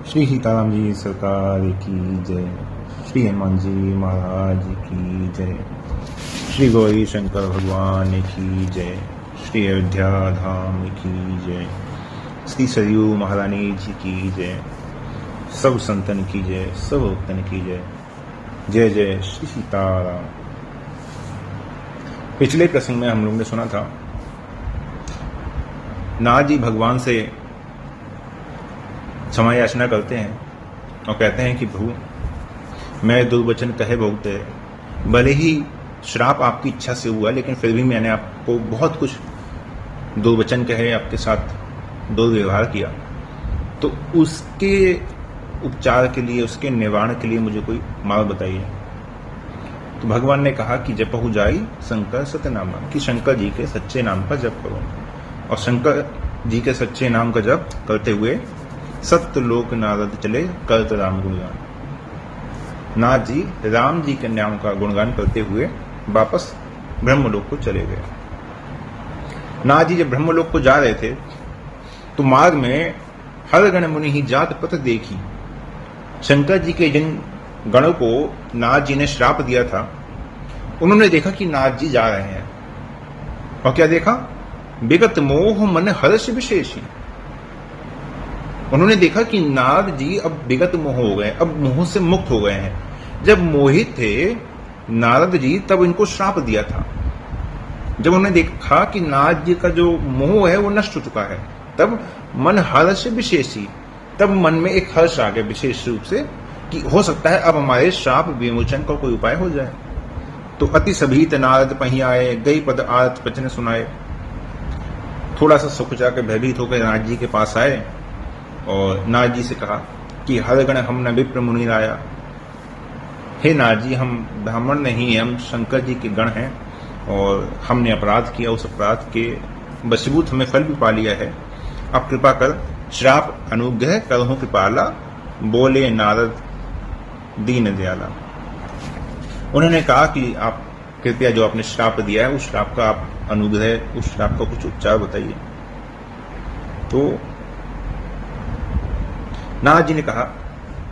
श्री सीताराम जी सरकार की जय। श्री हनुमान जी महाराज की जय। श्री गौरी शंकर भगवान की जय। श्री अयोध्या धाम की जय। श्री सरयू महारानी जी की जय। सब संतन की जय, सब भक्तन की जय। जय जय श्री सीताराम। पिछले प्रसंग में हम लोगों ने सुना था, नारद जी भगवान से क्षमा याचना करते हैं और कहते हैं कि प्रभु, मैं दुर्वचन कहे बहुत है, भले ही श्राप आपकी इच्छा से हुआ, लेकिन फिर भी मैंने आपको बहुत कुछ दुर्वचन कहे, आपके साथ दुर्व्यवहार किया, तो उसके उपचार के लिए, उसके निवारण के लिए मुझे कोई मार्ग बताइए। तो भगवान ने कहा कि जपहु जाई शंकर सत्यनामा, कि शंकर जी के सच्चे नाम का जप करो। और शंकर जी के सच्चे नाम का जप करते हुए सत्य लोक नारद चले करत राम गुणगान। नारद जी राम जी के नाम का गुणगान करते हुए वापस ब्रह्मलोक को चले गए। नारद जी जब ब्रह्मलोक को जा रहे थे तो मार्ग में हर गण मुनि ही जात पत देखी। शंकर जी के जिन गणों को नारद जी ने श्राप दिया था, उन्होंने देखा कि नारद जी जा रहे हैं, और क्या देखा? विगत मोह मन हर्ष विशेषी। उन्होंने देखा कि नारद जी अब विगत मोह हो गए, अब मोह से मुक्त हो गए हैं। जब मोहित थे नारद जी, तब इनको श्राप दिया था। जब उन्होंने देखा कि नारद जी का जो मोह है वो नष्ट हो चुका है, तब मन हर्ष विशेषी, तब मन में एक हर्ष आ गया विशेष रूप से कि हो सकता है अब हमारे श्राप विमोचन का कोई उपाय हो जाए। तो अति सभीत नारद पही आए, गई पद आरत वचन सुनाए। थोड़ा सा सुख जाकर भयभीत होकर नारद जी के पास आए और नारद जी से कहा कि हर गण हम न विप्र मुनि राया। हे नारद जी, हम ब्राह्मण नहीं, हम शंकर जी के गण हैं और हमने अपराध किया, उस अपराध के वशीभूत हमें फल भी पा लिया है। अब कृपा कर श्राप अनुग्रह करहु कृपाला, बोले नारद दीन दयाला। उन्होंने कहा कि आप कृपया जो आपने श्राप दिया है, उस श्राप का आप अनुग्रह, उस श्राप का कुछ उपचार बताइए। तो नारद जी ने कहा,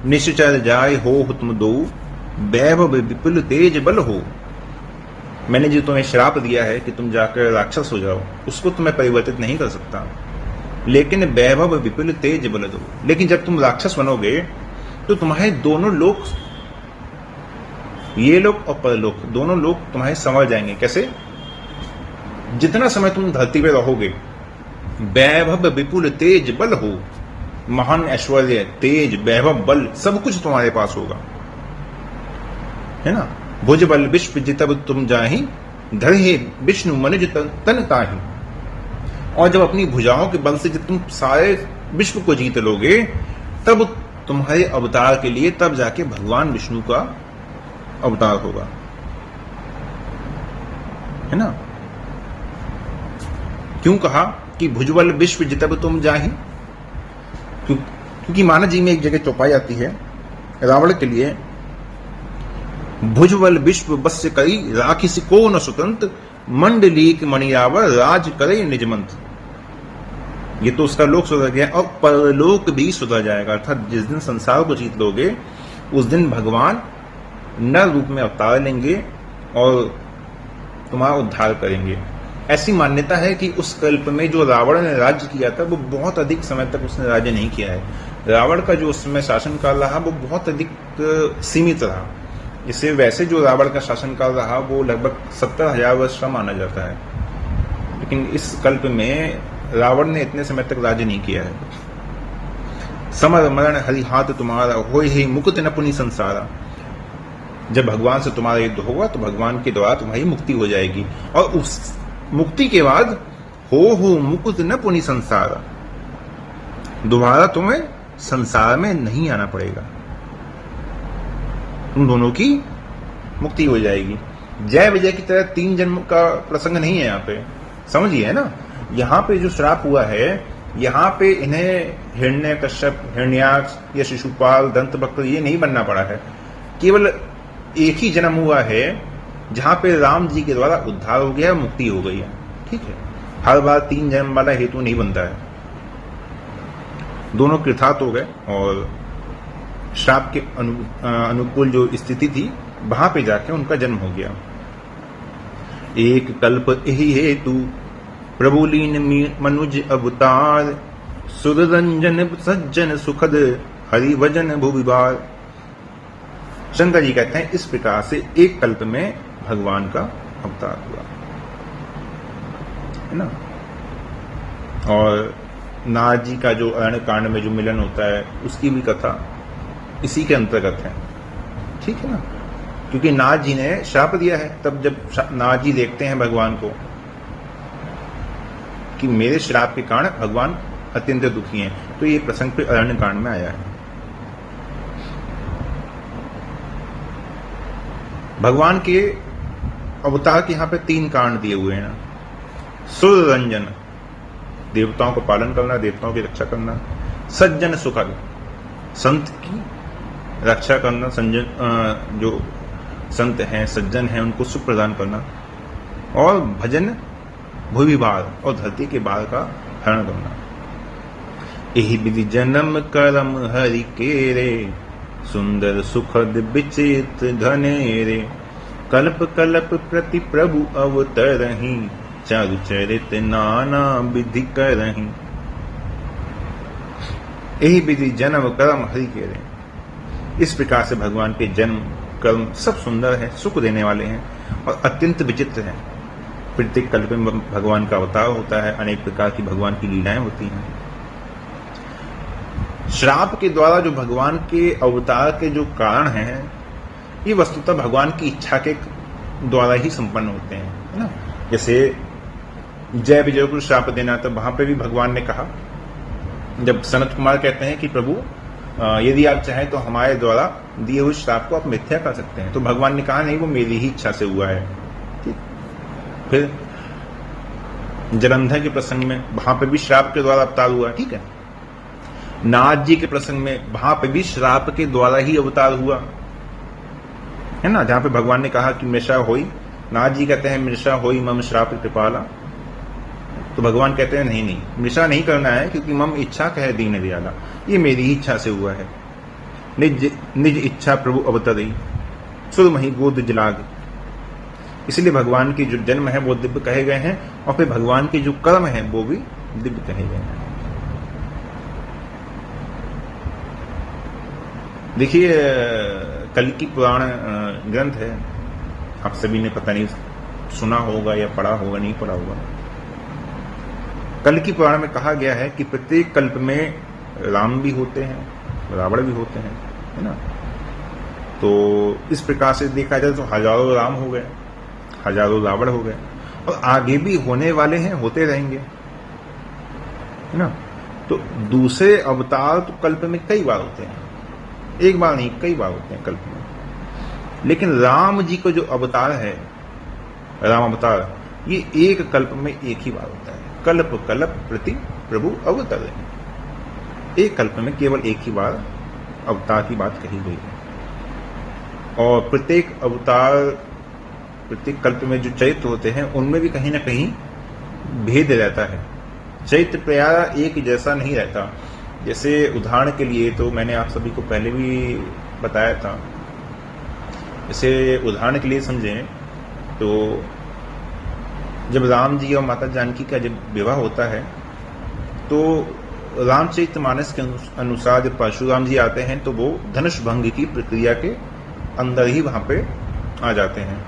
निश्चर जाय हो तुम दो, वैभव विपुल तेज बल हो। मैंने जो तुम्हें श्राप दिया है कि तुम जाकर राक्षस हो जाओ, उसको तुम्हें परिवर्तित नहीं कर सकता, लेकिन वैभव विपुल तेज बल दो। लेकिन जब तुम राक्षस बनोगे तो तुम्हारे दोनों लोक, ये लोक और परलोक, दोनों लोक तुम्हारे संवर जाएंगे। कैसे? जितना समय तुम धरती पर रहोगे, वैभव विपुल तेज बल हो, महान ऐश्वर्य, तेज, वैभव, बल, सब कुछ तुम्हारे पास होगा, है ना। भुज बल विश्व जितब तुम जाहि, धरहि विष्णु मनुज तन ताहि। और जब अपनी भुजाओं के बल से जब तुम सारे विश्व को जीत लोगे, तब तुम्हारे अवतार के लिए तब जाके भगवान विष्णु का अवतार होगा, है ना। क्यों कहा कि भुजबल विश्व जितब तुम जाहि? क्योंकि मानव जी में एक जगह चौपाई आती है रावण के लिए, भुजबल विश्व बस्य करी, राखिस को न स्वतंत्र, मंडलीक मणियावर राज करे निजमंत। ये तो उसका लोक सुधर गया, और परलोक भी सुधर जाएगा। अर्थात जिस दिन संसार को जीत लोगे, उस दिन भगवान नर रूप में अवतार लेंगे और तुम्हारा उद्धार करेंगे। ऐसी मान्यता है कि उस कल्प में जो रावण ने राज्य किया था, वो बहुत अधिक समय तक उसने राज्य नहीं किया है। रावण का जो उस समय शासनकाल रहा, वो बहुत अधिक सीमित रहा। इससे वैसे जो रावण का शासनकाल रहा, वो लगभग 70,000 वर्ष का माना जाता है, लेकिन इस कल्प में रावण ने इतने समय तक राज्य नहीं किया है। समर मरण हरि हाथ तुम्हारा, होय ही मुकुत न पुनि संसारा। जब भगवान से तुम्हारा युद्ध होगा तो भगवान के द्वारा तुम्हारी मुक्ति हो जाएगी, और उस मुक्ति के बाद हो मुकुत न पुनि संसार, दोबारा तुम्हें संसार में नहीं आना पड़ेगा, तुम दोनों की मुक्ति हो जाएगी। जय विजय की तरह 3 जन्म का प्रसंग नहीं है यहाँ पे, समझिए, है ना। यहाँ पे जो श्राप हुआ है, यहाँ पे इन्हें हिरण्यकश्यप, हिरण्याक्ष या शिशुपाल, दंतवक्र ये नहीं बनना पड़ा है। केवल एक ही जन्म हुआ है जहां पे राम जी के द्वारा उद्धार हो गया, मुक्ति हो गई है, ठीक है। हर बार 3 जन्म वाला हेतु नहीं बनता है। दोनों कृतार्थ हो गए और श्राप के अनुकूल जो स्थिति थी वहां पे जाके उनका जन्म हो गया। एक कल्प यही हेतु प्रभु लीन मनुज अवतार, सुररंजन सज्जन सुखद हरिभजन भुविवार। शंकर जी कहते हैं इस प्रकार से एक कल्प में भगवान का अवतार हुआ, है ना। और नारद जी का जो अरण्य कांड में जो मिलन होता है उसकी भी कथा इसी के अंतर्गत है, ठीक है ना। क्योंकि नारद जी ने श्राप दिया है, तब जब नारद जी देखते हैं भगवान को कि मेरे श्राप के कारण भगवान अत्यंत दुखी हैं, तो ये प्रसंग पे अरण्य कांड में आया है। भगवान के अवतार के यहां पे 3 कारण दिए हुए हैं। सुर रंजन, देवताओं को पालन करना, देवताओं की रक्षा करना। सज्जन सुखद, संत की रक्षा करना, जो संत हैं सज्जन हैं उनको सुख प्रदान करना। और भजन भूमि भार, और धरती के भार का हरण करना। यही विधि जन्म कर्म हरि के रे, सुंदर सुखद विचित घनेरे। कल्प कल्प प्रति प्रभु अवतरहि, चारु चरित नाना विधि करहि। यही विधि जन्म कर्म हरि के रे। इस प्रकार से भगवान के जन्म कर्म सब सुंदर है, सुख देने वाले हैं और अत्यंत विचित्र हैं। प्रत्येक कल्प में भगवान का अवतार होता है, अनेक प्रकार की भगवान की लीलाएं होती हैं। श्राप के द्वारा जो भगवान के अवतार के जो कारण हैं, ये वस्तुतः भगवान की इच्छा के द्वारा ही संपन्न होते हैं, है ना। जैसे जय विजय को श्राप देना, तो वहां पे भी भगवान ने कहा, जब सनत कुमार कहते हैं कि प्रभु यदि आप चाहें तो हमारे द्वारा दिए हुए श्राप को आप मिथ्या कर सकते हैं, तो भगवान ने कहा नहीं, वो मेरी ही इच्छा से हुआ है। ठीक। फिर जलंधर के प्रसंग में वहां पे भी श्राप के द्वारा अवतार हुआ, ठीक है। नारद जी के प्रसंग में वहां पे भी श्राप के द्वारा ही अवतार हुआ, है ना। जहां पे भगवान ने कहा कि मृषा होई, नारद जी कहते हैं मृषा होई मम श्राप कृपाला, तो भगवान कहते हैं नहीं, मृषा नहीं करना है, क्योंकि मम इच्छा कह दीन दयाला, ये मेरी ही इच्छा से हुआ है। निज इच्छा प्रभु अवतरी, सुरमही गोद जलाग। इसलिए भगवान की जो जन्म है वो दिव्य कहे गए हैं, और फिर भगवान के जो कर्म है वो भी दिव्य कहे गए हैं। देखिए, कल्कि पुराण ग्रंथ है, आप सभी ने पता नहीं सुना होगा या पढ़ा होगा, नहीं पढ़ा होगा। कल्कि पुराण में कहा गया है कि प्रत्येक कल्प में राम भी होते हैं, रावण भी होते हैं, है ना। तो इस प्रकार से देखा जाए तो हजारों राम हो गए, हजारों रावण हो गए, और आगे भी होने वाले हैं, होते रहेंगे, है ना। तो दूसरे अवतार तो कल्प में कई बार होते हैं, एक बार नहीं कई बार होते हैं कल्प में। लेकिन राम जी को जो अवतार है, राम अवतार, ये एक कल्प में एक ही बार होता है। कल्प कल्प प्रति प्रभु अवतार, एक कल्प में केवल एक ही बार अवतार की बात कही गई है। और प्रत्येक अवतार, प्रत्येक कल्प में जो चरित्र होते हैं उनमें भी कहीं ना कहीं भेद रहता है। चरित्र प्राय एक जैसा नहीं रहता। जैसे उदाहरण के लिए, तो मैंने आप सभी को पहले भी बताया था, जैसे उदाहरण के लिए समझें तो जब राम जी और माता जानकी का जब विवाह होता है, तो रामचरितमानस के अनुसार जब परशुराम जी आते हैं तो वो धनुष भंग की प्रक्रिया के अंदर ही वहां पे आ जाते हैं।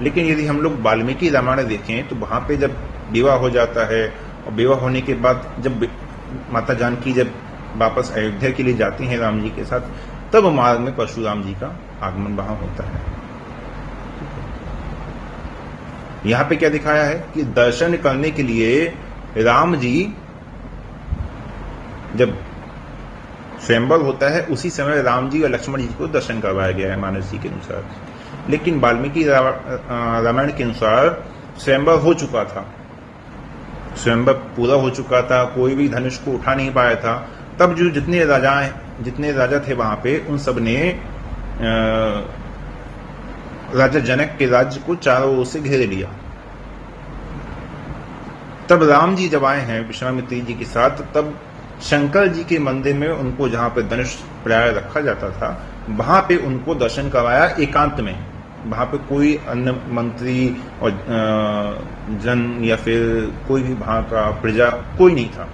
लेकिन यदि हम लोग वाल्मीकि रामायण देखें तो वहां पे जब विवाह हो जाता है, और विवाह होने के बाद जब माता जानकी जब वापस अयोध्या के लिए जाती हैं राम जी के साथ, तब मार्ग में परशुराम जी का आगमन वहां होता है। यहां पे क्या दिखाया है कि दर्शन करने के लिए राम जी जब स्वयंवर होता है, उसी समय राम जी और लक्ष्मण जी को दर्शन करवाया गया है मानस जी के अनुसार। लेकिन वाल्मीकि रामायण के अनुसार स्वयंवर हो चुका था, स्वयंवर पूरा हो चुका था, कोई भी धनुष को उठा नहीं पाया था। तब जो जितने राजा थे वहां पे, उन सब ने राजा जनक के राज्य को चारों ओर से घेर लिया। तब राम जी जब आए हैं विश्वामित्री जी के साथ, तब शंकर जी के मंदिर में उनको जहां पे धनुष प्राय रखा जाता था, वहां पे उनको दर्शन करवाया एकांत में। वहां पे कोई अन्य मंत्री और जन या फिर कोई भी वहां का प्रजा कोई नहीं था।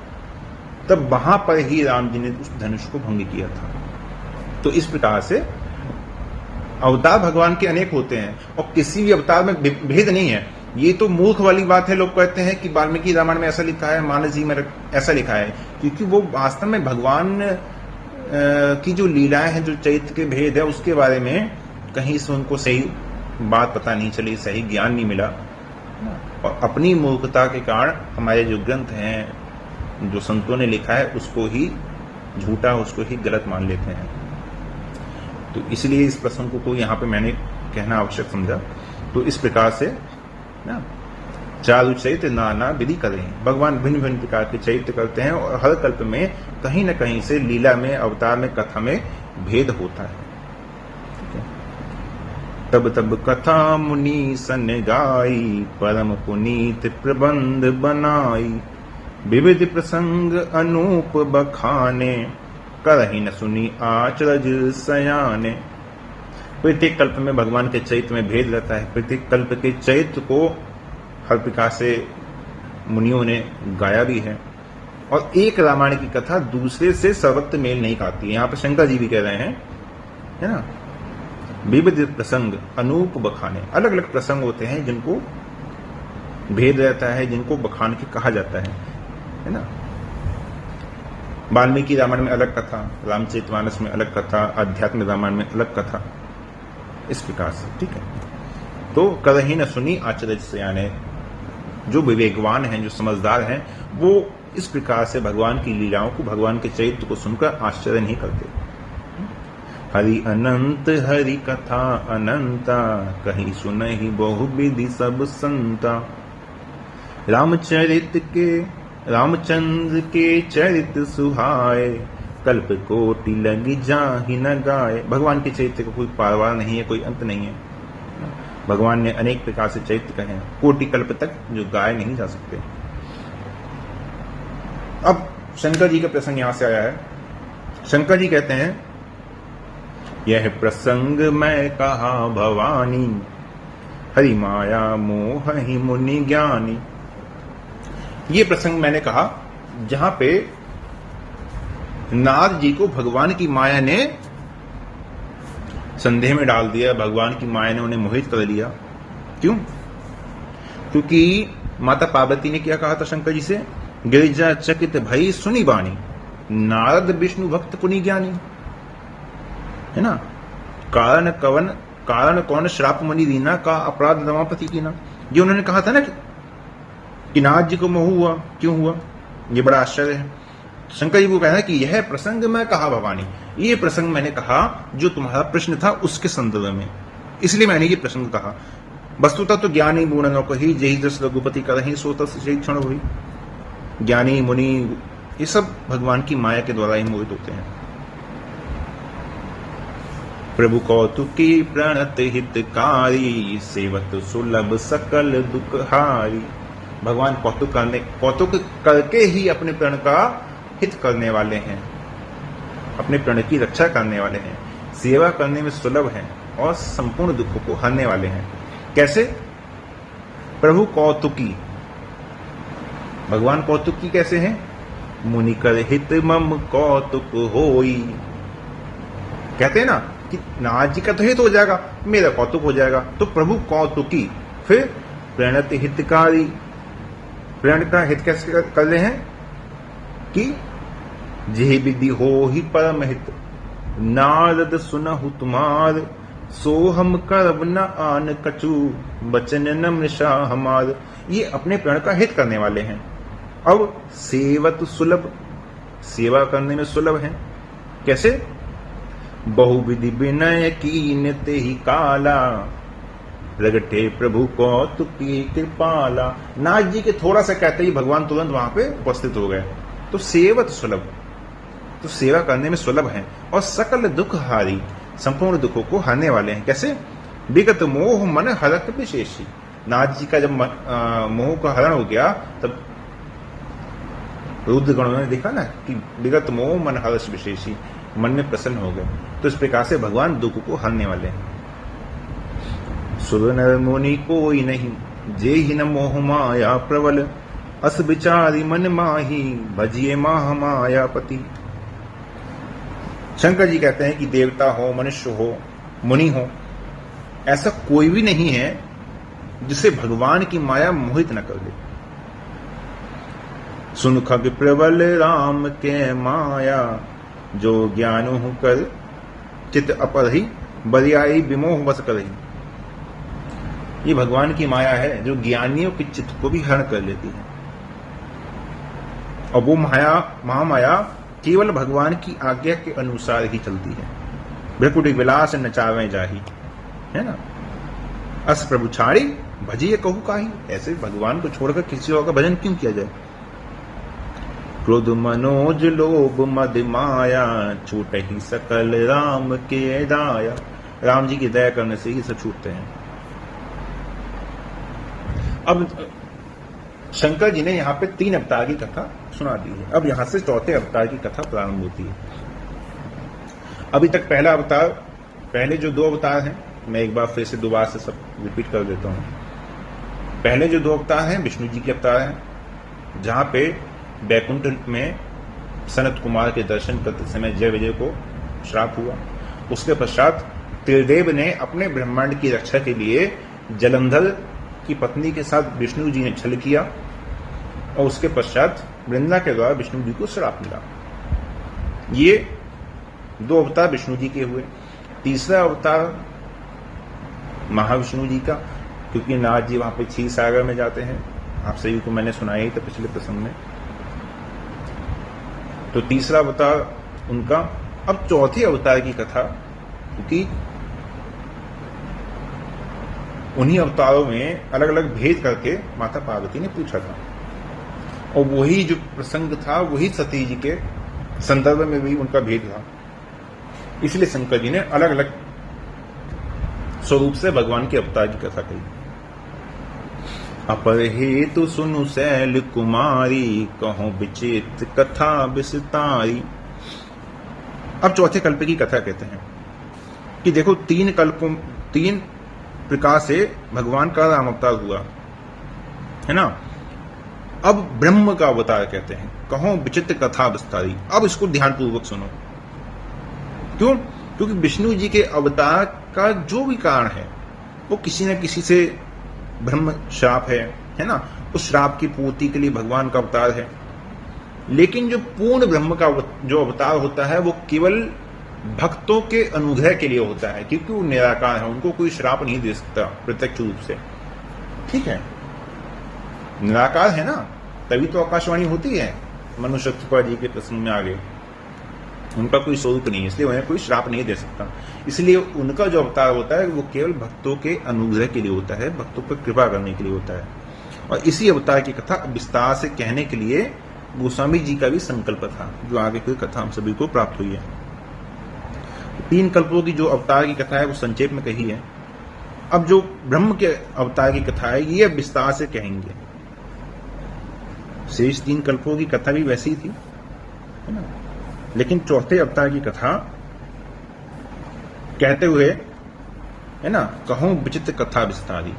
तब वहां पर ही राम जी ने उस धनुष को भंग किया था। तो इस प्रकार से अवतार भगवान के अनेक होते हैं और किसी भी अवतार में भेद नहीं है। ये तो मूर्ख वाली बात है। लोग कहते हैं कि वाल्मीकि रामायण में ऐसा लिखा है, मानस जी में ऐसा लिखा है, क्योंकि वो वास्तव में भगवान की जो लीलाएं हैं, जो चरित्र के भेद है, उसके बारे में कहीं से उनको सही बात पता नहीं चली, सही ज्ञान नहीं मिला। और अपनी मूर्खता के कारण हमारे जो ग्रंथ हैं, जो संतों ने लिखा है, उसको ही झूठा, उसको ही गलत मान लेते हैं। तो इसलिए इस प्रसंग को यहाँ पे मैंने कहना आवश्यक समझा। तो इस प्रकार से ना चारु चरित्र नाना विधि करें, भगवान भिन्न भिन्न प्रकार के चरित्र करते हैं और हर कल्प में कहीं न कहीं से लीला में, अवतार में, कथा में भेद होता है। तब तब कथा मुनि सन गाई, परम पुनीत प्रबंध बनाई, विविध प्रसंग अनूप बखाने, करहि न सुनी आचरज सयाने। प्रत्येक कल्प में भगवान के चरित्र में भेद रहता है। प्रत्येक कल्प के चरित्र को हर प्रकार से मुनियों ने गाया भी है। और एक रामायण की कथा दूसरे से सर्वत्र मेल नहीं खाती। यहाँ पर शंकर जी भी कह रहे हैं, है ना, विविध प्रसंग अनूप बखाने। अलग अलग प्रसंग होते हैं जिनको भेद रहता है, जिनको बखान के कहा जाता है ना। वाल्मीकि रामायण में अलग कथा, रामचरितमानस में अलग कथा, अध्यात्म रामायण में अलग कथा, इस प्रकार से। ठीक है। तो करहि न सुनी आचरज सयाने, जो विवेकवान हैं, जो समझदार हैं, वो इस प्रकार से भगवान की लीलाओं को, भगवान के चरित्र को सुनकर आश्चर्य नहीं करते। हरि अनंत हरि कथा अनंता, कहीं सुनहि बहु विधि सब संता। रामचंद्र के चरित्र सुहाए, कल्प कोटि लगी जाहि न गाए। भगवान के चरित्र का कोई पारवार नहीं है, कोई अंत नहीं है। भगवान ने अनेक प्रकार से चरित्र कहे हैं, कोटि कल्प तक जो गाए नहीं जा सकते। अब शंकर जी का प्रसंग यहां से आया है। शंकर जी कहते हैं, यह प्रसंग मैं कहा भवानी, हरि माया मोह ही मुनि ज्ञानी। ये प्रसंग मैंने कहा जहां पे नारद जी को भगवान की माया ने संदेह में डाल दिया, भगवान की माया ने उन्हें मोहित कर लिया। क्यों? क्योंकि माता पार्वती ने क्या कहा था शंकर जी से, गिरिजा चकित भई सुनी बानी, नारद विष्णु भक्त पुनि ज्ञानी, है ना। कारण कौन श्राप मणि दीना, का अपराध रमापति कीना। ये उन्होंने कहा था ना कि नारद जी को मोह हुआ, क्यों हुआ, ये बड़ा आश्चर्य है। शंकर जी को कहना कि यह प्रसंग मैं कहा भवानी, ये प्रसंग मैंने कहा जो तुम्हारा प्रश्न था उसके संदर्भ में, इसलिए मैंने ये प्रसंग कहा। वस्तुतः तो ज्ञानी मूढ़ कही, जही दस रघुपति करहि सो तस क्षण हुई। ज्ञानी मुनि ये सब भगवान की माया के द्वारा ही मोहित होते हैं। प्रभु कौतुकी प्रणत हितकारी, सेवत सुलभ सकल दुखहारी। भगवान कौतुक करके ही अपने प्रण का हित करने वाले हैं, अपने प्रण की रक्षा करने वाले हैं, सेवा करने में सुलभ हैं और संपूर्ण दुखों को हरने वाले हैं। कैसे? प्रभु कौतुकी, भगवान कौतुकी कैसे हैं? मुनि कर हित मम कौतुक होई। कहते हैं ना कि नाथ जी का तो हित हो जाएगा, मेरा कौतुक हो जाएगा। तो प्रभु कौतुकी, फिर प्रणत हितकारी। प्रण का हित कैसे कर रहे हैं कि जेहि विधि हो ही परम हित, नारद सुनहु तुम्हार, सो हम करब न आन कछु, बचन नम्र शाह हमार। ये अपने प्रण का हित करने वाले हैं। अब सेवत सुलभ, सेवा करने में सुलभ है। कैसे? बहुविधि विनय कीन तेहि काला, प्रगटे प्रभु कौतुकी कृपाला। नाथ जी के थोड़ा सा कहते ही भगवान तुरंत वहां पे उपस्थित हो गए। तो सेवत सुलभ, तो सेवा करने में सुलभ है। और सकल दुख हारी, संपूर्ण दुखों को हरने वाले हैं। कैसे? विगत मोह मन हरत विशेषी। नाथ जी का जब मोह का हरण हो गया, तब रुद्र गणों ने देखा ना कि विगत मोह मन हर्ष विशेषी, मन में प्रसन्न हो गए। तो इस प्रकार से भगवान दुख को हरने वाले हैं। सुर नर मुनि कोई नहीं, जे ही न मोह माया प्रबल, अस विचारी मन माही, भजिए माह मायापति। शंकर जी कहते हैं कि देवता हो, मनुष्य हो, मुनि हो, ऐसा कोई भी नहीं है जिसे भगवान की माया मोहित न कर दे। सुन खग प्रबल राम के माया, जो ज्ञानु कर चित अपरहि, बरियाई विमोह बस करहि। ये भगवान की माया है जो ज्ञानियों के चित्त को भी हरण कर लेती है। और वो महामाया केवल भगवान की आज्ञा के अनुसार ही चलती है। भ्रकुटी विलास नचावे जाही, है ना। अस प्रभु छाड़ी भजिए कहू काही। ऐसे भगवान को छोड़कर किसी और का भजन क्यों किया जाए। क्रोध मनोज लोभ मद माया, छूट ही सकल राम के दाया। राम जी की दया करने से ही सब छूटते हैं। अब शंकर जी ने यहाँ पे 3 अवतार की कथा सुना दी है। अब यहां से 4थे अवतार की कथा प्रारंभ होती है। अभी तक पहला अवतार, पहले जो 2 अवतार हैं, मैं एक बार फिर से दोबारा से सब रिपीट कर देता हूं। पहले जो 2 अवतार हैं विष्णु जी के अवतार हैं, जहां पे बैकुंठ में सनत कुमार के दर्शन करते समय जय विजय को श्राप हुआ। उसके पश्चात त्रिदेव ने अपने ब्रह्मांड की रक्षा के लिए जलंधर की पत्नी के साथ विष्णु जी ने छल किया, और उसके पश्चात वृंदा के द्वारा विष्णु जी को श्राप मिला। ये 2 अवतार विष्णु जी के हुए। तीसरा अवतार महाविष्णु जी का, क्योंकि नाथ जी वहां पे क्षीर सागर में जाते हैं। आप सभी को मैंने सुनाया ही था पिछले प्रसंग में। तो तीसरा अवतार उनका। अब 4थे अवतार की कथा, क्योंकि उन्हीं अवतारों में अलग अलग भेद करके माता पार्वती ने पूछा था, और वही जो प्रसंग था वही सती जी के संदर्भ में भी उनका भेद था। इसलिए शंकर जी ने अलग अलग स्वरूप से भगवान के अवतार की कथा कही। अपर हेतु सुनु शैल कुमारी, कहो विचित्र कथा विस्तारी। अब 4थे कल्प की कथा कहते हैं कि देखो 3 प्रकार से भगवान का राम अवतार हुआ, है ना। अब ब्रह्म का अवतार कहते हैं, कहो विचित्र कथा विस्तारी। अब इसको ध्यानपूर्वक सुनो। क्यों? क्योंकि विष्णु जी के अवतार का जो भी कारण है वो किसी न किसी से ब्रह्म श्राप है ना। उस श्राप की पूर्ति के लिए भगवान का अवतार है। लेकिन जो पूर्ण ब्रह्म का जो अवतार होता है वो केवल भक्तों के अनुग्रह के लिए होता है, क्योंकि वो निराकार है, उनको कोई श्राप नहीं दे सकता प्रत्यक्ष रूप से। ठीक है, निराकार है ना, तभी तो आकाशवाणी होती है। मनुष्य जी के प्रसंग में आगे उनका कोई स्वरूप नहीं है, इसलिए उन्हें कोई श्राप नहीं दे सकता। इसलिए उनका जो अवतार होता है वो केवल भक्तों के अनुग्रह के लिए होता है, भक्तों पर कृपा करने के लिए होता है। और इसी अवतार की कथा विस्तार से कहने के लिए गोस्वामी जी का भी संकल्प था, जो आगे की कथा हम सभी को प्राप्त हुई है। 3 कल्पों की जो अवतार की कथा है वो संक्षेप में कही है। अब जो ब्रह्म के अवतार की कथा है ये विस्तार से कहेंगे। शेष 3 कल्पों की कथा भी वैसी थी, है ना, लेकिन 4थे अवतार की कथा कहते हुए, है ना, कहूं विचित्र कथा विस्तारी।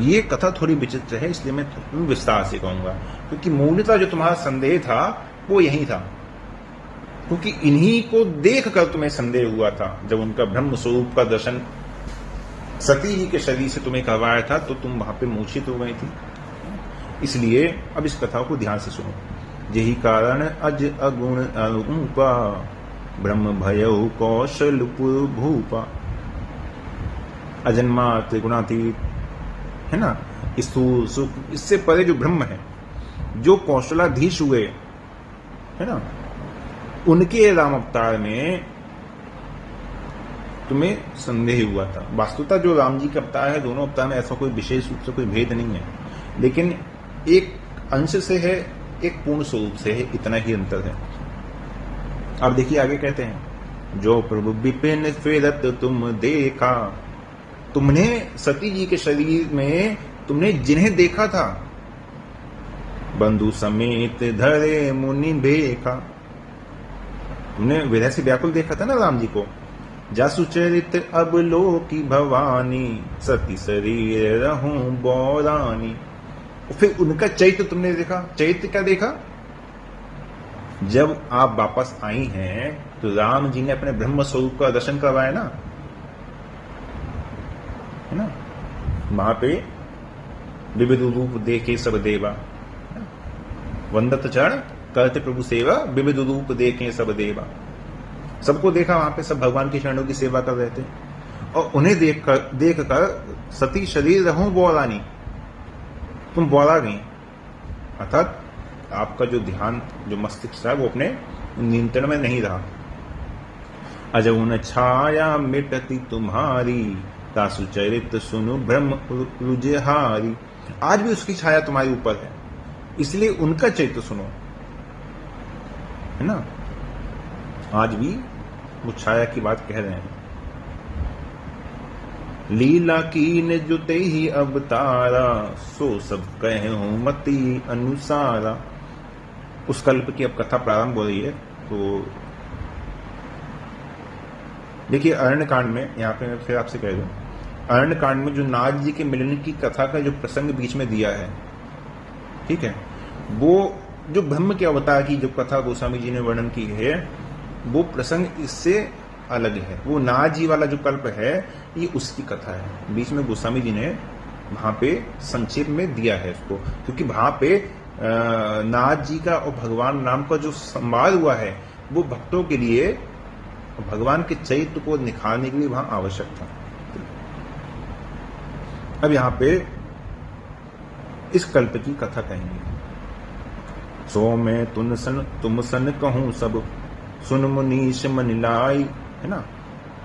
ये कथा थोड़ी विचित्र है, इसलिए मैं विस्तार से कहूंगा, क्योंकि मूलतः जो तुम्हारा संदेह था वो यही था। क्योंकि इन्हीं को देखकर तुम्हें संदेह हुआ था। जब उनका ब्रह्म स्वरूप का दर्शन सती जी के शरीर से तुम्हें करवाया था तो तुम वहां पे मूर्छित हो गई थी। इसलिए अब इस कथा को ध्यान से सुनो। यही कारण अज अगुण अरूपा, ब्रह्म भयउ कौशलपुर भूपा। अजन्मा त्रिगुणातीत, है ना, स्थूल सुख, इससे परे जो ब्रह्म है, जो कौशलाधीश हुए, है ना, उनके राम अवतार में तुम्हें संदेह हुआ था। वास्तुतः जो राम जी का अवतार है, दोनों अवतार में ऐसा कोई विशेष रूप से कोई भेद नहीं है, लेकिन एक अंश से है, एक पूर्ण स्वरूप से है, इतना ही अंतर है। अब देखिए आगे कहते हैं, जो प्रभु विपिन फेरत तुम देखा। तुमने सती जी के शरीर में तुमने जिन्हें देखा था, बंधु समेत धरे मुनि भेखा। तुमने विरह से व्याकुल देखा था ना राम जी को। जासु चरित अब लोकी भवानी, सती शरीर रहूं बौरानी। फिर उनका चैत्य तुमने देखा। चैत्य क्या देखा? जब आप वापस आई हैं तो राम जी ने अपने ब्रह्म स्वरूप का दर्शन करवाया ना, है ना। वहां पे विविध रूप देखे सब देवा, वंदत चरण करते प्रभु सेवा, विविध रूप देखे सब देवा। सबको देखा वहां पे, सब भगवान के चरणों की सेवा कर रहे थे। और उन्हें देखकर सती शरीर रहूं बौरानी, तुम बौरा गई। अर्थात आपका जो ध्यान, जो मस्तिष्क था, वो अपने नियंत्रण में नहीं रहा। अजउन छाया मिटती तुम्हारी, तासु चरित सुनु ब्रह्म रुजहारी। आज भी उसकी छाया तुम्हारे ऊपर है, इसलिए उनका चरित्र सुनो, है ना। आज भी वो छाया की बात कह रहे हैं। लीला कीन जुते ही अवतारा, सो सब कहे हो मति अनुसारा। उस कल्प की अब कथा प्रारंभ हो रही है। तो देखिए अरण्य कांड में, यहां पे मैं फिर आपसे कह दूं, अरण्य कांड में जो नाग जी के मिलने की कथा का जो प्रसंग बीच में दिया है, ठीक है, वो जो ब्रह्म के अवतार की जो कथा गोस्वामी जी ने वर्णन की है, वो प्रसंग इससे अलग है। वो नाग जी वाला जो कल्प है, ये उसकी कथा है। बीच में गोस्वामी जी ने वहां पे संक्षेप में दिया है इसको, क्योंकि वहां पे नाग जी का और भगवान राम का जो संवाद हुआ है, वो भक्तों के लिए भगवान के चैत्य को निखारने के लिए वहां आवश्यक था। अब यहां पे इस कल्प की कथा कहेंगे। सो मैं तुम सन कहूं सब, सुन मुनीश मन लाई, है ना।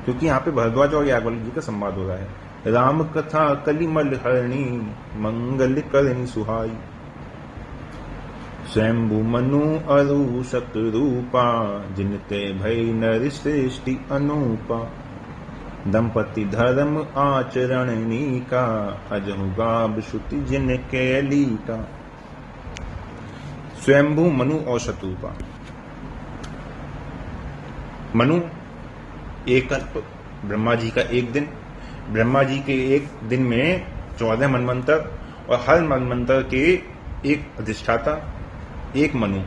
क्योंकि यहाँ पे भरद्वाज और याज्ञवल्क्य जी का संवाद हो रहा है। राम कथा कलिमल हरणी, मंगल करणी सुहाई। स्वयंभु मनु अरु शतरूपा, जिनते भय नर श्रेष्ठि अनूपा। दंपति धर्म आचरणनी का, अजहु गाब श्रुति जिनके लीका। स्वयंभु मनु और शतरूपा। मनु एक कल्प, ब्रह्मा जी का एक दिन। ब्रह्मा जी के एक दिन में 14 मनवंतर, और हर मनवंतर के एक अधिष्ठाता, एक मनु।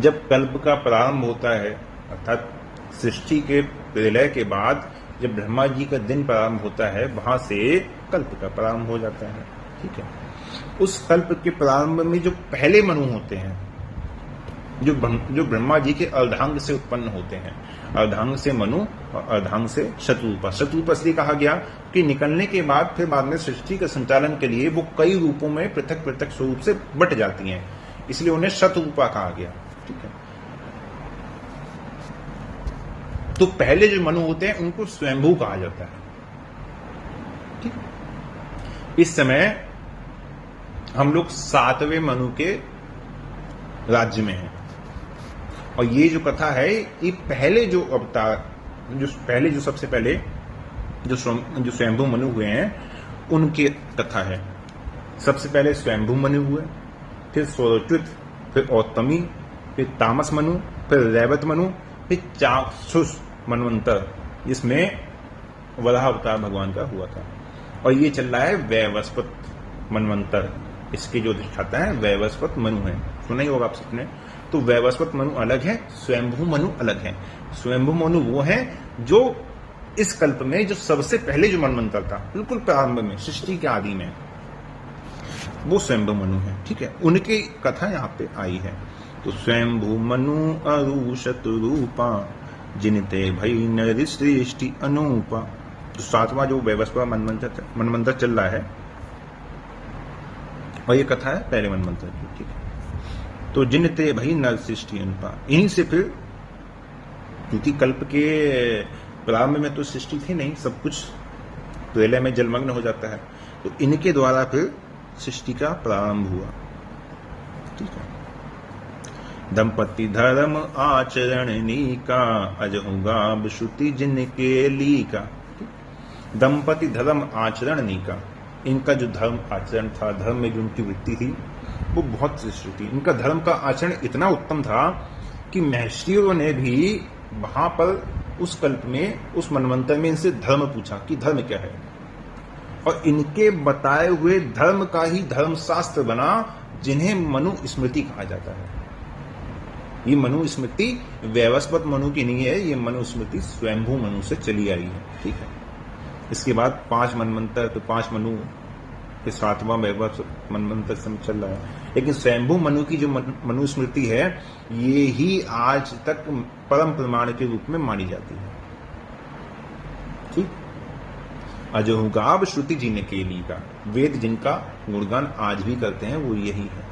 जब कल्प का प्रारंभ होता है, अर्थात सृष्टि के प्रलय के बाद जब ब्रह्मा जी का दिन प्रारंभ होता है, वहां से कल्प का प्रारंभ हो जाता है, ठीक है। उस कल्प के प्रारंभ में जो पहले मनु होते हैं, जो ब्रह्मा जी के अर्धांग से उत्पन्न होते हैं, अर्धांग से मनु और अर्धांग से शतरूपा। शतरूपा इसलिए कहा गया कि निकलने के बाद फिर बाद में सृष्टि के संचालन के लिए वो कई रूपों में पृथक पृथक स्वरूप से बट जाती हैं, इसलिए उन्हें शतरूपा कहा गया, ठीक है। तो पहले जो मनु होते हैं उनको स्वयंभू कहा जाता है, ठीक है। इस समय हम लोग 7वें मनु के राज्य में हैं, और ये जो कथा है, ये पहले जो अवतार, जो सबसे पहले जो स्वयंभू मनु हुए हैं, उनकी कथा है। सबसे पहले स्वयंभू मनु हुए, फिर स्वरोचित, फिर औतमी, फिर तामस मनु, फिर रैवत मनु, फिर चाक्षुष मनवंतर, जिसमें वराह अवतार भगवान का हुआ था। और ये चल रहा है वैवस्वत मनवंतर। इसके जो अधिष्ठाता है वैवस्वत मनु है, सुना ही होगा आप सबने। तो वैवस्वत मनु अलग है, स्वयंभू मनु अलग है। स्वयंभू मनु वो है जो इस कल्प में जो सबसे पहले जो मनवंतर था, बिल्कुल प्रारंभ में, सृष्टि के आदि में, वो स्वयंभू मनु है, ठीक है। उनकी कथा यहाँ पे आई है। तो स्वयंभू मनु अरु शतरूपा, जिनते भई नर सृष्टि अनूपा। तो 7वां जो वैवस्वत मनवंतर चल रहा है, और ये कथा है पहले मनवंतर की, ठीक है। तो जिनते भई नर सृष्टि अनूपा, इन्हीं से फिर, क्योंकि कल्प के प्रारंभ में तो सृष्टि थी नहीं, सब कुछ प्रलय में जलमग्न हो जाता है, तो इनके द्वारा फिर सृष्टि का प्रारंभ हुआ, ठीक है। दंपति धर्म आचरणनी का, अजहु गाब श्रुति जिनके लीका। दंपति धर्म आचरणनी का, इनका जो धर्म आचरण था, धर्म में जो उनकी वृत्ति थी, वो बहुत श्रेष्ठ थी। इनका धर्म का आचरण इतना उत्तम था कि महर्षियों ने भी वहां पर उस कल्प में, उस मनवंतर में इनसे धर्म पूछा कि धर्म क्या है, और इनके बताए हुए धर्म का ही धर्मशास्त्र बना, जिन्हें मनुस्मृति कहा जाता है। ये मनुस्मृति वैवस्वत मनु की नहीं है, ये मनुस्मृति स्वयंभू मनु से चली आई है। ठीक है, इसके बाद 5 मनवंतर, तो 5 मनु के 7वां वैवस्वत मनवंतर समय चल रहा है, लेकिन स्वयंभू मनु की जो मनुस्मृति है, ये ही आज तक परम प्रमाण के रूप में मानी जाती है। ठीक, अजोगाब श्रुति जीने के लिए का वेद जिनका गुणगान आज भी करते हैं, वो यही है।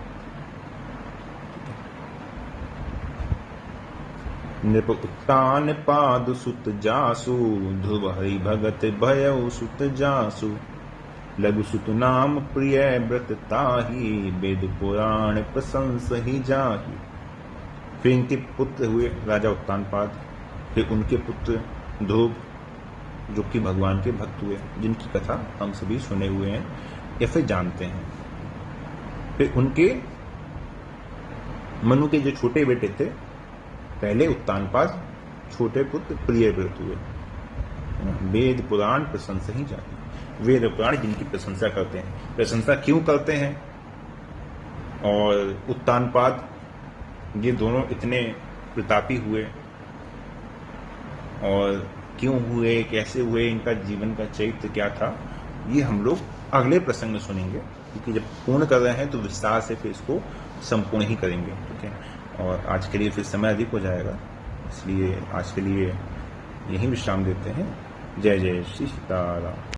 नृप उत्तान पाद सुत जासु, ध्रुव हरि भगत भयउ सुत जासु, लघु सुत नाम प्रिय व्रत ताही, वेद पुराण प्रशंस ही जाही। फिर इनके पुत्र हुए राजा उत्तानपाद, फिर उनके पुत्र ध्रुव, जो कि भगवान के भक्त हुए, जिनकी कथा हम सभी सुने हुए हैं या फिर जानते हैं। फिर उनके मनु के जो छोटे बेटे थे, पहले उत्तानपाद, छोटे पुत्र प्रियव्रत हुए। वेद पुराण प्रशंसा ही जाती, वेद पुराण जिनकी प्रशंसा करते हैं। प्रशंसा क्यों करते हैं? और उत्तानपाद, ये दोनों इतने प्रतापी हुए, और क्यों हुए, कैसे हुए, इनका जीवन का चरित्र क्या था, ये हम लोग अगले प्रसंग में सुनेंगे, क्योंकि जब पूर्ण कर रहे हैं तो विस्तार से फिर इसको संपूर्ण ही करेंगे। ठीक है, और आज के लिए फिर समय अधिक हो जाएगा, इसलिए आज के लिए यहीं विश्राम देते हैं। जय जय श्री सीताराम।